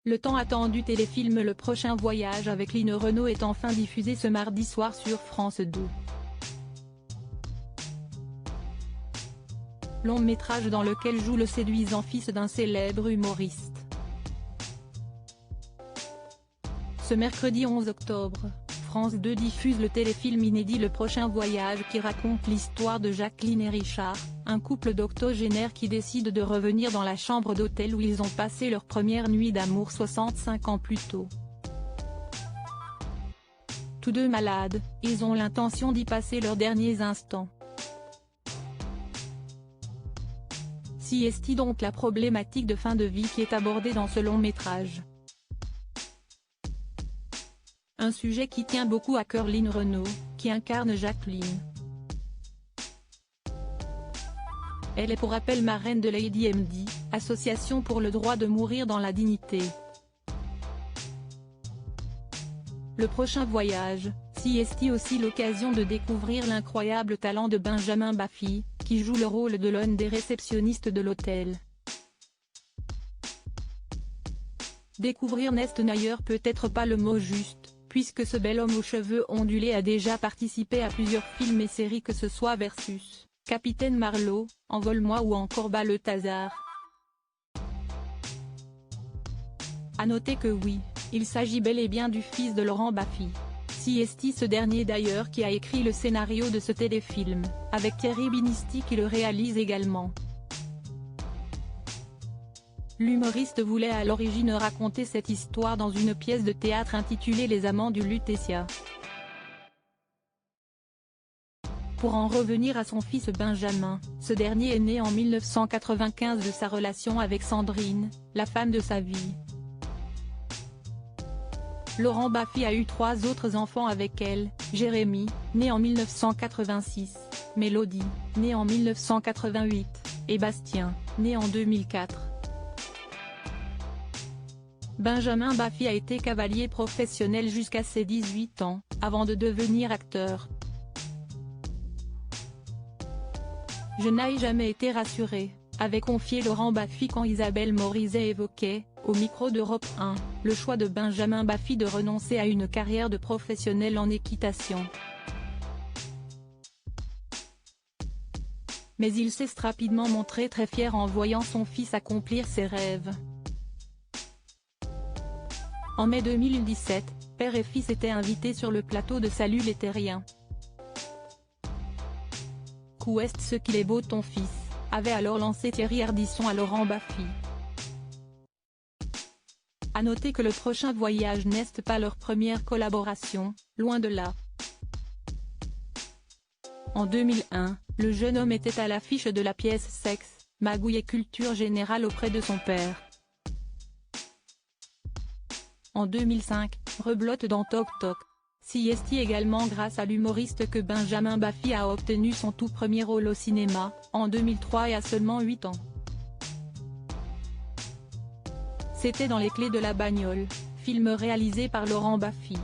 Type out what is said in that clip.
Le tant attendu téléfilm Le Prochain Voyage avec Line Renaud est enfin diffusé ce mardi soir sur France 2. Long métrage dans lequel joue le séduisant fils d'un célèbre humoriste. Ce mercredi 11 octobre, France 2 diffuse le téléfilm inédit Le Prochain Voyage qui raconte l'histoire de Jacqueline et Richard, un couple d'octogénaires qui décide de revenir dans la chambre d'hôtel où ils ont passé leur première nuit d'amour 65 ans plus tôt. Tous deux malades, ils ont l'intention d'y passer leurs derniers instants. Si est donc la problématique de fin de vie qui est abordée dans ce long métrage. Un sujet qui tient beaucoup à cœur Line Renaud, qui incarne Jacqueline. Elle est pour rappel marraine de Lady MD, association pour le droit de mourir dans la dignité. Le Prochain Voyage, si est aussi l'occasion de découvrir l'incroyable talent de Benjamin Baffy, qui joue le rôle de l'un des réceptionnistes de l'hôtel. Découvrir n'est d'ailleurs peut-être pas le mot juste, puisque ce bel homme aux cheveux ondulés a déjà participé à plusieurs films et séries que ce soit Versus, Capitaine Marlowe, Envole-moi ou encore Balthazar. À noter que oui, il s'agit bel et bien du fils de Laurent Baffy. Si est ce dernier d'ailleurs qui a écrit le scénario de ce téléfilm, avec Thierry Binisti qui le réalise également. L'humoriste voulait à l'origine raconter cette histoire dans une pièce de théâtre intitulée Les Amants du Lutetia. Pour en revenir à son fils Benjamin, ce dernier est né en 1995 de sa relation avec Sandrine, la femme de sa vie. Laurent Baffy a eu 3 autres enfants avec elle, Jérémy, né en 1986, Mélodie, née en 1988, et Bastien, né en 2004. Benjamin Baffy a été cavalier professionnel jusqu'à ses 18 ans, avant de devenir acteur. Je n'ai jamais été rassuré, avait confié Laurent Baffy quand Isabelle Morizet évoquait, au micro d'Europe 1, le choix de Benjamin Baffy de renoncer à une carrière de professionnel en équitation. Mais il s'est rapidement montré très fier en voyant son fils accomplir ses rêves. En mai 2017, père et fils étaient invités sur le plateau de Salut les Terriens. Qu'est ce qu'il est beau ton fils, avait alors lancé Thierry Ardisson à Laurent Baffy. À noter que Le Prochain Voyage n'est pas leur première collaboration, loin de là. En 2001, le jeune homme était à l'affiche de la pièce Sexe, magouille et culture générale auprès de son père. En 2005, reblote dans Toc Toc. Si est également grâce à l'humoriste que Benjamin Baffy a obtenu son tout premier rôle au cinéma, en 2003 et à seulement 8 ans. C'était dans Les Clés de la bagnole, film réalisé par Laurent Baffy.